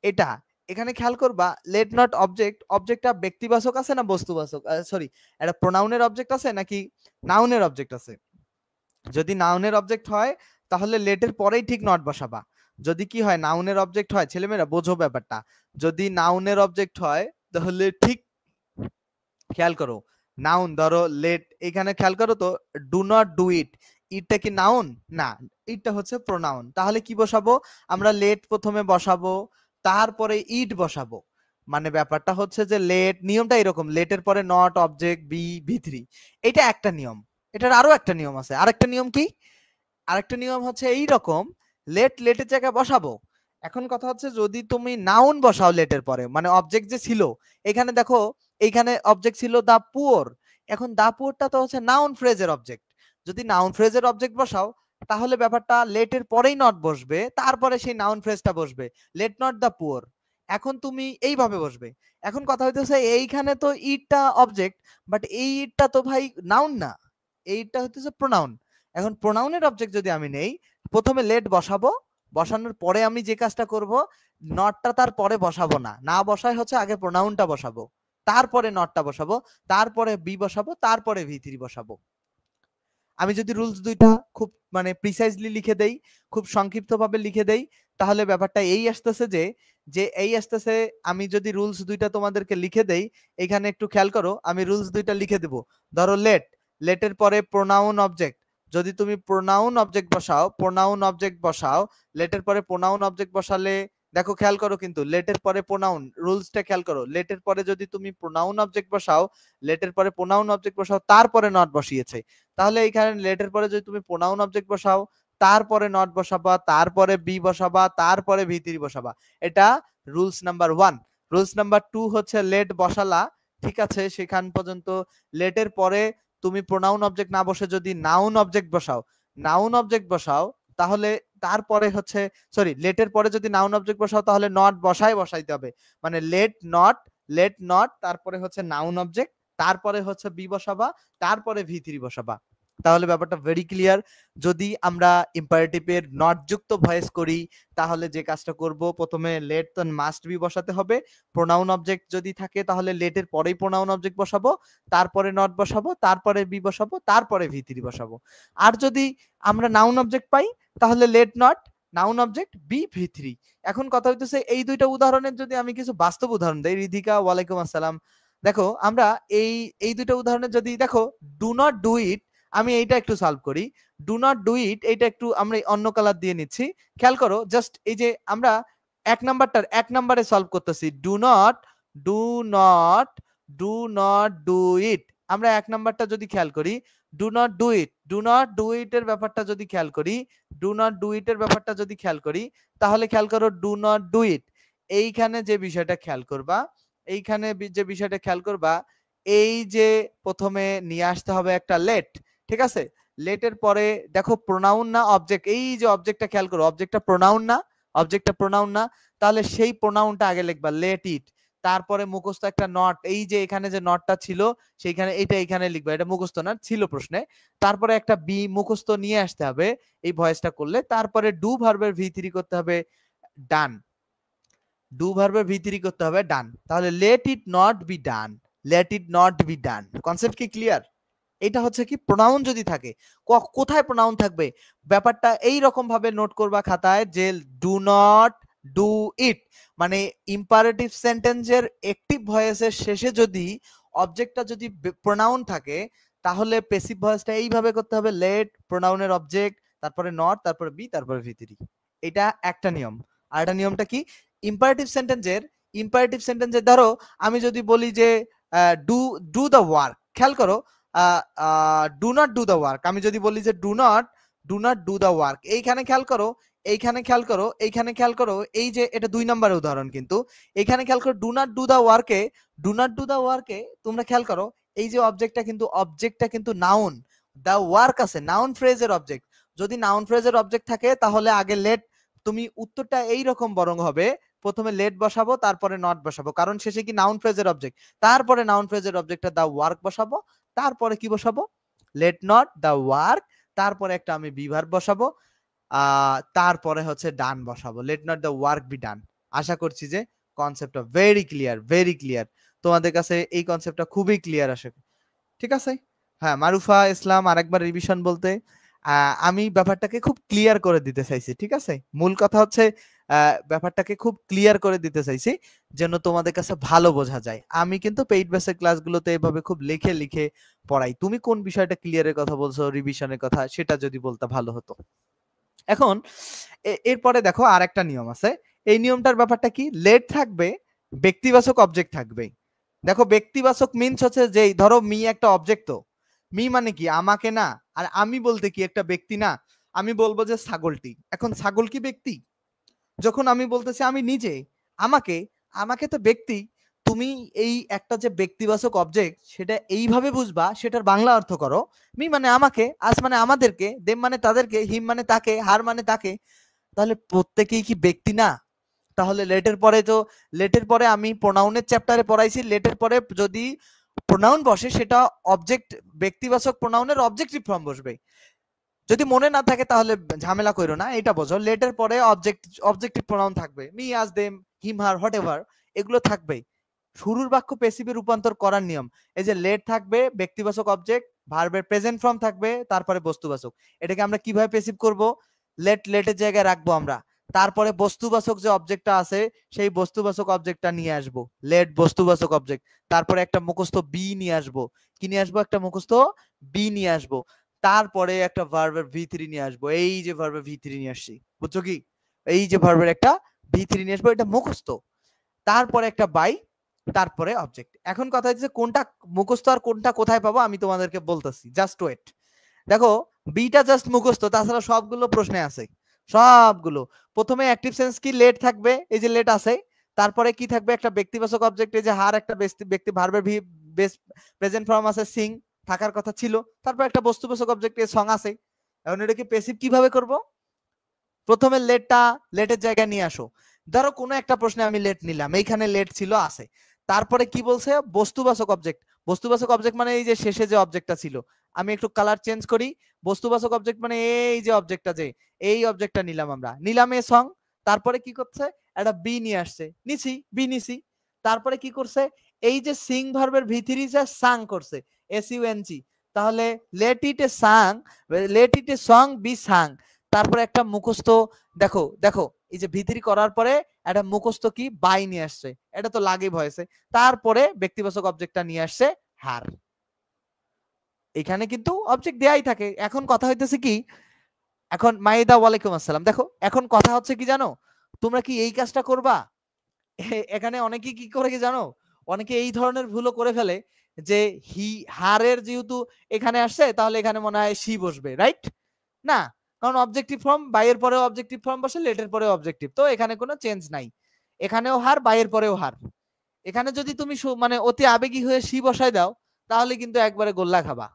এটা এখানে খেয়াল করবা লেট নট অবজেক্ট, অবজেক্টটা ব্যক্তিবাচক আছে না বস্তুবাচক, সরি এটা প্রোনাউনের অবজেক্ট আছে নাকি নাউনের অবজেক্ট আছে? যদি নাউনের অবজেক্ট হয় তাহলে লেটের পরেই ঠিক নট বসাবা। যদি কি হয় নাউনের অবজেক্ট হয়, ছেলেমেয়েরা বোঝো ব্যাপারটা, যদি নাউনের অবজেক্ট হয় তাহলে ঠিক খেয়াল করো, নাউন ধরো লেট, এখানে খেয়াল করো তো ডু নট ডু ইট, ইটটা কি নাউন? না, ইটটা হচ্ছে প্রোনাউন। তাহলে কি বসাবো আমরা? লেট প্রথমে বসাবো, তারপরে ইট বসাবো। মানে ব্যাপারটা হচ্ছে যে লেট, নিয়মটা এরকম, লেটের পরে নট অবজেক্ট বি ভি3, এটা একটা নিয়ম। এটার আরো একটা নিয়ম আছে, আরেকটা নিয়ম কি? আরেকটা নিয়ম হচ্ছে এই রকম, লেটের জায়গায় বসাবো। এখন কথা হচ্ছে যদি তুমি নাউন বসাও লেটের পরে, মানে অবজেক্ট যে ছিল, এখানে দেখো এইখানে অবজেক্ট ছিল দা পুয়ার, এখন দা পুয়ারটা তো হচ্ছে নাউন ফ্রেজের অবজেক্ট। যদি নাউন ফ্রেজের অবজেক্ট বসাও তাহলে ব্যাপারটা লেটের পরেই নট বসবে, তারপরে সেই নাউন ফ্রেজটা বসবে, লেট নট দা পুয়ার। এখন তুমি এইভাবে বসবে। এখন কথা হইতেছে এইখানে তো ইটটা অবজেক্ট, বাট এই ইটটা তো ভাই নাউন না, এইটা হইতেছে প্রোনাউন। এখন প্রোনাউনের অবজেক্ট যদি আমি নেই, প্রথমে লেট বসাবো, বসানোর পরে আমি যে কাজটা করব, নটটা তার পরে বসাবো না, না বসায় হচ্ছে আগে প্রোনাউনটা বসাবো, তারপরে নটটা বসাবো, তারপরে বি বসাবো, তারপরে ভি3 বসাবো। আমি যদি রুলস দুইটা খুব মানে প্রিসাইজলি লিখে দেই, খুব সংক্ষিপ্তভাবে লিখে দেই, তাহলে ব্যাপারটা এই আসতেছে যে যে এই আসতেছে, আমি যদি রুলস দুইটা তোমাদেরকে লিখে দেই, এখানে একটু খেয়াল করো, আমি রুলস দুইটা লিখে দেব। ধরো লেট, লেটের পরে প্রোনাউন অবজেক্ট, যদি তুমি প্রোনাউন অবজেক্ট বসাও, প্রোনাউন অবজেক্ট বসাও, লেটের পরে প্রোনাউন অবজেক্ট বসালে দেখো খেয়াল করো, কিন্তু লেটের পরে প্রোনাউন, রুলসটা খেয়াল করো, লেটের পরে যদি তুমি প্রোনাউন অবজেক্ট বসাও, লেটের পরে প্রোনাউন অবজেক্ট বসাও, তারপরে নট বসিয়েছে, তাহলে এইখানে লেটের পরে যদি তুমি প্রোনাউন অবজেক্ট বসাও, তারপরে নট বসাবা, তারপরে বি বসাবা, তারপরে ভি3 বসাবা। এটা রুলস নাম্বার 1। রুলস নাম্বার 2 হচ্ছে লেট বসালা, ঠিক আছে, সেখান পর্যন্ত লেটের পরে তুমি প্রোনাউন অবজেক্ট না বসে যদি নাউন অবজেক্ট বসাও, নাউন অবজেক্ট বসাও, তাহলে তারপরে হচ্ছে, সরি, লেটের পরে যদি নাউন অবজেক্ট বসাও তাহলে নট বসাইতে হবে, মানে লেট নট তারপরে হচ্ছে নাউন অবজেক্ট, তারপরে হচ্ছে বি বসাবা, তারপরে ভি3 বসাবা। তাহলে ব্যাপারটা ভেরি ক্লিয়ার। যদি আমরা ইম্পারেটিভের নট যুক্ত ভয়েস করি তাহলে যে কাজটা করব, প্রথমে লেট তো মাস্ট বি বসাতে হবে, প্রোনাউন অবজেক্ট যদি থাকে তাহলে লেটের পরেই প্রোনাউন অবজেক্ট বসাবো, তারপরে নট বসাবো, তারপরে বি বসাবো, তারপরে ভি3 বসাবো। আর যদি আমরা নাউন অবজেক্ট পাই তাহলে let not noun object be ভি3। এখন কথা হইতেছে এই দুইটা উদাহরণের যদি আমি কিছু বাস্তব উদাহরণ দেই, রিধিকা ওয়ালাইকুম আসসালাম, দেখো আমরা এই এই দুইটা উদাহরণের যদি দেখো ডু নট ডু ইট, আমি এইটা একটু সলভ করি। ডু নট ডু ইট, এইটা একটু আমরা অন্য কালার দিয়ে নিচ্ছি। খেয়াল করো, জাস্ট এই যে আমরা এক নাম্বারে সলভ করতেছি, do not do not do not do it. আমরা এক নাম্বারটা যদি খেয়াল করি, do not do it, do not do it এর ব্যাপারটা যদি খেয়াল করি, ডু নট ডু ইট এর ব্যাপারটা যদি খেয়াল করি, তাহলে খেয়াল করো ডু নট ডু ইট, এইখানে যে বিষয়টা খেয়াল করবা, এইখানে যে বিষয়টা খেয়াল করবা, এই যে প্রথমে নিয়ে আসতে হবে একটা লেট, ঠিক আছে, লেটের পরে দেখো প্রোনাউন না অবজেক্ট, এই যে অবজেক্টটা খেয়াল করো, অবজেক্টটা প্রোনাউন না, অবজেক্টটা প্রোনাউন না, তাহলে সেই প্রোনাউনটা আগে লিখবা লেট ইট, তারপরে মুখস্থ একটা নট, এই যে এখানে যে নটটা ছিল সেইখানে এটা এখানে লিখবে, এটা মুখস্থ না, ছিল প্রশ্নে। তারপরে একটা বি মুখস্থ নিয়ে আসতে হবে এই ভয়েসটা করলে। তারপরে ডু ভার্বের ভি3 করতে হবে ডান, ডু ভার্বের ভি3 করতে হবে ডান। তাহলে let it not be done, let it not be done. Concept কি ক্লিয়ার? এটা হচ্ছে কি প্রোনাউন যদি থাকে, কোথায় প্রোনাউন থাকবে ব্যাপারটা এই রকম ভাবে নোট করবা খাতায় যে ডু নট ডু ইট, মানে ইম্পারেটিভ সেন্টেন্সের অ্যাক্টিভ ভয়েসের শেষে যদি অবজেক্টটা যদি প্রোনাউন থাকে তাহলে প্যাসিভ ভয়েসটা এইভাবে করতে হবে, লেট প্রোনাউনের অবজেক্ট, তারপরে নট, তারপরে বি, তারপরে ভি3। এটা একটা নিয়ম। আর একটা নিয়মটা কি, ইম্পারেটিভ সেন্টেন্সের ধরো আমি যদি বলি যে ডু ডু দ্য ওয়ার্ক, খেয়াল করো do not do the work, আমি যদি বলি যে do not do the work, এইখানে খেয়াল করো, এইখানে খেয়াল করো, এইখানে খেয়াল করো, এই যে এটা 2 নম্বরের উদাহরণ, কিন্তু এখানে খেয়াল করো ডু নট ডু দ্য ওয়ার্কে, ডু নট ডু দ্য ওয়ার্কে তোমরা খেয়াল করো এই যে অবজেক্টটা কিন্তু নাউন, দ্য ওয়ার্ক আছে নাউন ফ্রেজের অবজেক্ট। যদি নাউন ফ্রেজের অবজেক্ট থাকে তাহলে আগে লেট, তুমি উত্তরটা এই রকম বরং হবে, প্রথমে লেট বসাবো তারপরে নট বসাবো, কারণ শেষে কি নাউন ফ্রেজের অবজেক্ট, তারপরে নাউন ফ্রেজের অবজেক্টটা দা ওয়ার্ক বসাবো, তারপরে কি বসাবো লেট নট দা ওয়ার্ক, তারপরে একটা আমি বি ভার্ব বসাবো, তারপরে হচ্ছে ডান বসাবো, let not the work be done. আশা করছি যে কনসেপ্টটা ভেরি ক্লিয়ার, তোমাদের কাছে এই কনসেপ্টটা খুবই ক্লিয়ার আসে, ঠিক আছে? হ্যাঁ, মারুফা ইসলাম আরেকবার রিভিশন বলতে আমি ব্যাপারটাকে খুব ক্লিয়ার করে দিতে চাইছি, ঠিক আছে? মূল কথা হচ্ছে ব্যাপারটাকে খুব ক্লিয়ার করে দিতে চাইছি যেন তোমাদের কাছে ভালো বোঝা যায়। আমি কিন্তু পেইড বেসের ক্লাসগুলোতে এভাবে খুব লিখে পড়াই। তুমি কোন বিষয়টা ক্লিয়ারের কথা বলছো, রিভিশনের কথা, সেটা যদি বলতে ভালো হতো। এখন এরপরে দেখো আরেকটা নিয়ম আছে, এই নিয়মটার ব্যাপারটা কি, লেট থাকবে, ব্যক্তিবাচক অবজেক্ট থাকবে। দেখো ব্যক্তিবাচক মিনস হচ্ছে যে ধরো মি একটা অবজেক্ট, তো মি মানে কি আমাকে না, আর আমি বলতে কি একটা ব্যক্তি না, আমি বলবো যে ছাগলটি, এখন ছাগল কি ব্যক্তি? যখন আমি বলতেছি আমি নিজে, আমাকে, আমাকে তো ব্যক্তি, তুমি এই একটা যে ব্যক্তিবাচক অবজেক্ট সেটা এইভাবে বুঝবা, সেটার বাংলা অর্থ করো, মি মানে আমাকে, আস মানে আমাদেরকে, দেম মানে তাদেরকে, হিম মানে তাকে, হার মানে তাকে, তাহলে প্রত্যেকেই কি ব্যক্তি না? তাহলে লেটের পরে আমি প্রোনাউনের চ্যাপ্টারে পড়াইছি, লেটের পরে যদি প্রোনাউন বসে সেটা অবজেক্ট, ব্যক্তিবাচক প্রোনাউনের অবজেক্টিভ ফর্ম বসবে। যদি মনে না থাকে তাহলে ঝামেলা কইরো না, এটা বোঝো, লেটের পরে অবজেক্টিভ প্রোনাউন থাকবে, মি, আস, দেম, হিম, হার, হোয়াটএভার, এগুলো থাকবে। শুরুর বাক্য প্যাসিভে রূপান্তর করার নিয়ম, এই যে লেট থাকবে, ব্যক্তিবাচক অবজেক্ট, ভার্বের প্রেজেন্ট ফর্ম থাকবে, তারপরে বস্তুবাচক। এটাকে আমরা কিভাবে প্যাসিভ করব, লেটের জায়গায় রাখবো আমরা, তারপরে বস্তুবাচক যে অবজেক্টটা আছে সেই বস্তুবাচক অবজেক্টটা নিয়ে আসবো, লেট বস্তুবাচক অবজেক্ট, তারপরে একটা মুখস্থ বি নিয়ে আসবো, কি নিয়ে আসবো, একটা মুখস্থ বি নিয়ে আসবো, তারপরে একটা ভার্বের ভি3 নিয়ে আসবো, এই যে ভার্বের ভি3 নিয়ে আসছি, বুঝছো কি, এই যে ভার্বের একটা ভি3 নিয়ে আসবো, এটা মুখস্থ, তারপরে একটা বাই, তারপরে অবজেক্ট। এখন কথা হচ্ছে কোনটা মুখস্থ আর কোনটা কোথায় পাবো আমি তোমাদেরকে বলতেছি, জাস্ট ওয়েট। দেখো বিটা জাস্ট মুখস্থ, তাছাড়া সবগুলো প্রশ্নে আছে, সবগুলো। প্রথমে অ্যাক্টিভ সেন্স কি, লেট থাকবে, এই যে লেট আছে, তারপরে কি থাকবে, একটা ব্যক্তিবাচক অবজেক্ট, এই যে হার, একটা ব্যক্তি ভার্বের ভি বেস প্রেজেন্ট ফর্ম আছে, সিং থাকার কথা ছিল, তারপর একটা বস্তুবাচক অবজেক্ট এ সং আছে। এখন এটাকে প্যাসিভ কিভাবে করব, প্রথমে লেটের জায়গায় নিয়ে আসো, ধরো কোনো একটা প্রশ্নে আমি লেট নিলাম, এইখানে লেট ছিল আছে, তারপরে কি বলছে, বস্তুবাচক অবজেক্ট, বস্তুবাচক অবজেক্ট মানে এই যে শেষে যে অবজেক্টটা ছিল, আমি একটু কালার চেঞ্জ করি, বস্তুবাচক অবজেক্ট মানে এই যে অবজেক্টটা, যে এই অবজেক্টটা নিলাম আমরা, নিলাম এ সং, তারপরে কি করছে, একটা বি নিয়ে আসছে, বি নিছি, তারপরে কি করছে, এই যে সিং ভার্বের ভি3 যে সাং করছে, এসইউএনজি, তাহলে let it a sung, let it a song be sung, তারপরে একটা মুখস্থ, দেখো দেখো এই যে ভি3 করার পরে একটা মুখস্থ কি বাই নিয়ে আসছে, এটা তো লাগে ভয়েসে, তারপরে ব্যক্তিবাচক অবজেক্টটা নিয়ে আসছে হার, এখানে কিন্তু অবজেক্ট দেয়াই থাকে। এখন কথা হইতেছে কি, এখন মাইদা ওয়ালাইকুম আসসালাম, দেখো এখন কথা হচ্ছে কি জানো, তোমরা কি এই কাজটা করবা? এখানে অনেকে কি করে কি জানো, অনেকে এই ধরনের ভুলও করে ফেলে যে হারের যেহেতু এখানে আসছে তাহলে এখানে মনে হয় সি বসবে, রাইট? না, কারণ অবজেক্টিভ ফর্ম, বাইয়ের পরেও অবজেক্টিভ ফর্ম বসে, লেটের পরেও অবজেক্টিভ, তো এখানে কোনো চেঞ্জ নাই, এখানেও হার, বাইয়ের পরেও হার। এখানে যদি তুমি মানে অতি আবেগী হয়ে সি বসায় দাও তাহলে কিন্তু একবারে গোল্লা খাবা।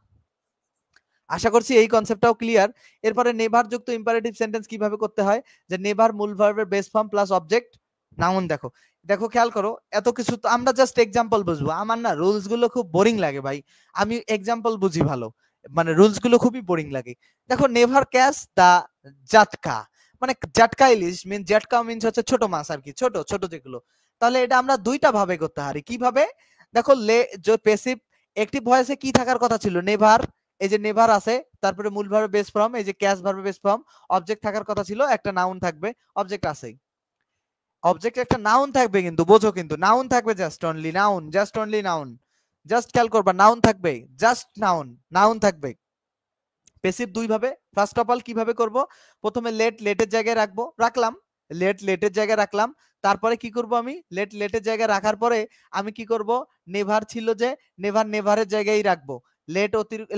আশা করছি এই কনসেপ্টটাও ক্লিয়ার। এরপরে নেভার যুক্ত ইম্পারেটিভ সেন্টেন্স কিভাবে করতে হয়, যে নেভার মূল ভার্বের base form plus object noun, দেখো
দেখো খেয়াল করো, এত কিছু তো আমরা জাস্ট এক্সাম্পল বুঝবো। আমার না রুলস গুলো খুব বোরিং লাগে ভাই, আমি এক্সাম্পল বুঝি ভালো, মানে রুলস গুলো খুবই বোরিং লাগে। দেখো নেভার ক্যাচ দা জাটকা, মানে জাটকা ইলিশ মিন, জাটকা মিনস হচ্ছে ছোট মাছ আর কি, ছোট ছোট যেগুলো। তাহলে এটা আমরা দুইটা ভাবে করতে পারি। কিভাবে? দেখো যে প্যাসিভ অ্যাক্টিভ ভয়েসে কি থাকার কথা ছিল? নেভার, এই যে নেভার আছে, তারপরে মূল ভার্ব বেস ফর্ম, এই যে catch verb base form, object থাকার কথা ছিল, একটা নাউন থাকবে, অবজেক্ট আছেই। অবজেক্ট একটা নাউন থাকবে, কিন্তু বোঝো, কিন্তু নাউন থাকবে, just only noun, just only noun, just খেয়াল করবা নাউন থাকবে, জাস্ট নাউন, নাউন থাকবে। প্যাসিভ দুই ভাবে। ফার্স্ট অফ অল কিভাবে করব? প্রথমে লেট লেটের জায়গায় রাখবো, রাখলাম, লেট লেটের জায়গায় রাখলাম। তারপরে কি করব আমি? লেট লেটের জায়গায় রাখার পরে আমি কি করব? নেভার ছিল যে, নেভার নেভারের জায়গায় রাখবো। লেট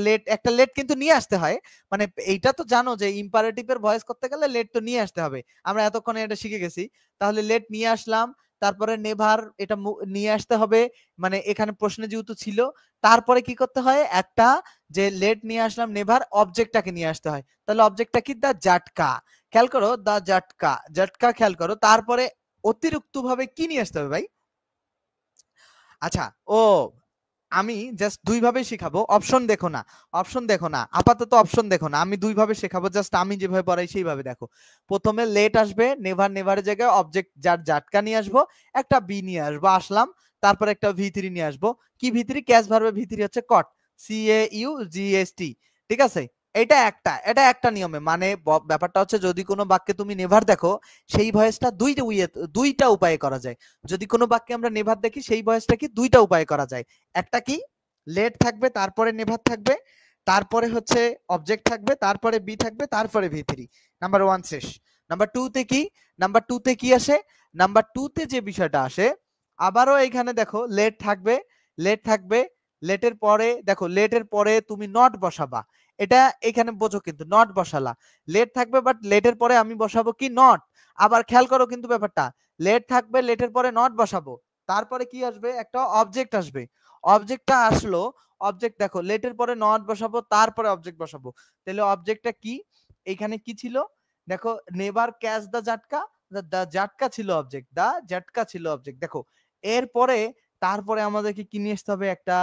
লেট, একটা লেট কিন্তু নিয়ে আসতে হয়, মানে এইটা তো জানো যে ইম্পারেটিভ এর ভয়েস করতে গেলে লেট তো নিয়ে আসতে হবে, আমরা এতক্ষণে এটা শিখে গেছি। তাহলে লেট নিয়ে আসলাম, তারপরে নেভার এটা নিয়ে আসতে হবে, মানে এখানে প্রশ্নে যেহেতু ছিল। তারপরে কি করতে হয়? একটা যে লেট নিয়ে আসলাম, নেভার অবজেক্টটাকে নিয়ে আসতে হয়। তাহলে অবজেক্টটা কি? দা জাটকা। খেয়াল করো, দা জাটকা, জাটকা খেয়াল করো। তারপরে অতিরিক্ত ভাবে কি নিয়ে আসতে হবে ভাই? আচ্ছা, ও আমি জাস্ট দুই ভাবে শেখাবো, অপশন দেখো না, অপশন দেখো না, আপাতত অপশন দেখো না, আমি দুই ভাবে শেখাবো, জাস্ট আমি যেভাবে পড়াই সেইভাবে দেখো। প্রথমে লেট আসবে, নেভার নেভারের জায়গায় অবজেক্ট যার জাটকা নিয়ে আসবো, একটা বি নিয়ে আসবো, আসলাম। তারপর একটা ভি3 নিয়ে আসবো। কি ভি3? ক্যাচ ভার্বে ভি3 হচ্ছে কট, CAUGST, ঠিক আছে? এটা একটা নিয়মে, মানে ব্যাপারটা হচ্ছে যদি কোনো বাক্যে তুমি নেভার দেখো, সেই ভয়েসটা দুইটা উপায়ে করা যায়। যদি কোনো বাক্যে আমরা নেভার দেখি, সেই ভয়েসটা কি দুইটা উপায়ে করা যায়। একটা কি? লেট থাকবে, তারপরে নেভার থাকবে, তারপরে হচ্ছে অবজেক্ট থাকবে, তারপরে বি থাকবে, তারপরে ভি3, নাম্বার 1 শেষ। নাম্বার 2 তে কি? নাম্বার 2 তে কি আসে? নাম্বার 2 তে যে বিষয়টা আসে, আবারও এখানে দেখো লেট থাকবে, লেট থাকবে, লেটের পরে দেখো, লেটের পরে তুমি নট বসাবা, এটা এখানে বোঝো, কিন্তু নট বসালা, লেট থাকবে, বাট লেটের পরে আমি বসাবো কি? নট। আবার খেয়াল করো কিন্তু ব্যাপারটা, লেট থাকবে, লেটের পরে নট বসাবো, তারপরে কি আসবে? একটা অবজেক্ট আসবে। অবজেক্টটা আসলো, অবজেক্ট দেখো, লেটের পরে নট বসাবো, তারপরে অবজেক্ট বসাবো। তাহলে অবজেক্টটা কি? এখানে কি ছিল? দেখো, নেভার ক্যাচ দা জাটকা, দা জাটকা ছিল অবজেক্ট, দা জাটকা ছিল অবজেক্ট। দেখো, এরপরে তারপরে আমাদেরকে কি নিয়ে আসতে হবে? একটা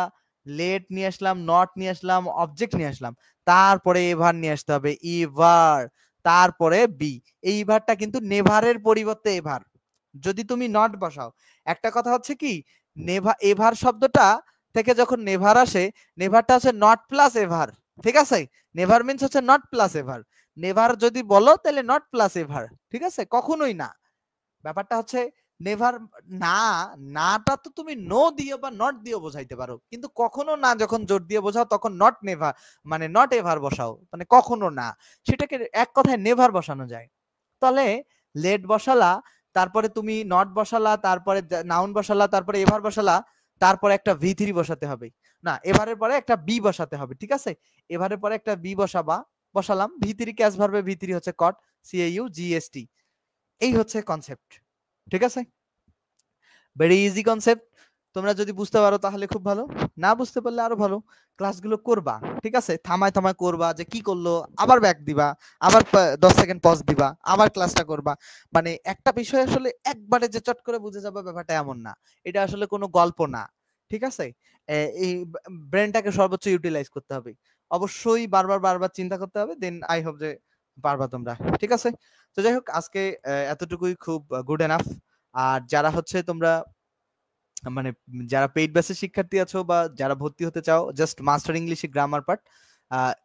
লেট নিয়ে আসলাম, নট নিয়ে আসলাম, অবজেক্ট নিয়ে আসলাম, তারপরে এভার নিয়ে আসতে হবে, ইভার, তারপরে বি। এই ইভারটা কিন্তু নেভারের পরিবর্তে এভার, যদি তুমি নট বসাও। একটা কথা হচ্ছে কি, এভার শব্দটা থেকে যখন নেভার আসে, নেভারটা হচ্ছে নট প্লাস এভার, ঠিক আছে? নেভার মিন্স হচ্ছে নট প্লাস এভার। নেভার যদি বলো তাহলে নট প্লাস এভার, ঠিক আছে? কখনোই না। ব্যাপারটা হচ্ছে নেভার, না, নাটা তো তুমি নো দিও বা নট দিও বোঝাইতে পারো, কিন্তু কখনো না যখন জোর দিয়ে বোঝাও তখন নট নেভার, মানে নট এভার বসাও, মানে কখনো না, সেটাকে এক কথায় নেভার বসানো যায়। তাহলে লেট বসালা, তারপরে তুমি নট বসালা, তারপরে নাউন বসালা, তারপরে এভার বসালা, তারপরে একটা ভি3 বসাতে হবে, না এভারের পরে একটা বি বসাতে হবে, ঠিক আছে? এভারের পরে একটা বি বসাবা, বসালাম, ভি3 ক্যাচ ভার্বে ভি3 হচ্ছে কট, CAUGST। এই হচ্ছে কনসেপ্ট, ঠিক আছে? Very easy concept. তোমরা যদি বুঝতে পারো তাহলে খুব ভালো, না বুঝতে পারলে আরো ভালো। ক্লাসগুলো করবা, ঠিক আছে? থামায় থামায় করবা, যে কি করলো আবার ব্যাক দিবা, আবার 10 সেকেন্ড পজ দিবা, আবার ক্লাসটা করবা। মানে একটা বিষয় আসলে একবারে যে চট করে বুঝে যাবে ব্যাপারটা এমন না, এটা আসলে কোনো গল্প না, ঠিক আছে? এই ব্রেনটাকে সর্বোচ্চ ইউটিলাইজ করতে হবে, অবশ্যই বারবার বারবার চিন্তা করতে হবে, দেন আই হোপ যে পারবা তোমরা, ঠিক আছে? তো যাই হোক, আজকে এতটুকুই খুব গুড এনাফ। আর যারা হচ্ছে তোমরা, মানে যারা পেইড ব্যাচের শিক্ষার্থী আছো বা যারা ভর্তি হতে চাও, জাস্ট মাস্টার ইংলিশে গ্রামার পার্ট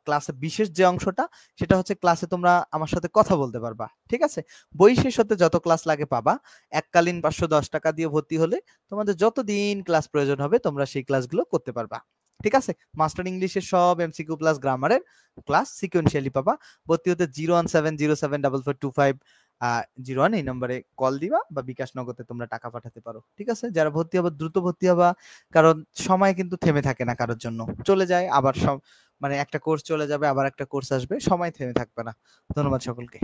ক্লাসে বিশেষ যে অংশটা, সেটা হচ্ছে ক্লাসে তোমরা আমার সাথে কথা বলতে পারবা, ঠিক আছে? বই শেষ হতে যত ক্লাস লাগে পাবা, এককালীন 510 টাকা দিয়ে ভর্তি হলে তোমাদের যতদিন ক্লাস প্রয়োজন হবে তোমরা সেই ক্লাসগুলো করতে পারবা, ঠিক আছে? মাস্টার ইংলিশের সব MCQ প্লাস গ্রামারের ক্লাস সিকোয়েন্সিয়ালি পাবা। ভর্তি হতে 01707042501 এই নম্বরে কল দিবা বা বিকাশ নগদে তোমরা টাকা পাঠাতে পারো, ঠিক আছে? যারা ভর্তি হবা দ্রুত ভর্তি হবা, কারণ সময় কিন্তু থেমে থাকে না কারোর জন্য, চলে যায় আবার সব, মানে একটা কোর্স চলে যাবে, আবার একটা কোর্স আসবে, সময় থেমে থাকবে না। ধন্যবাদ সকলকে।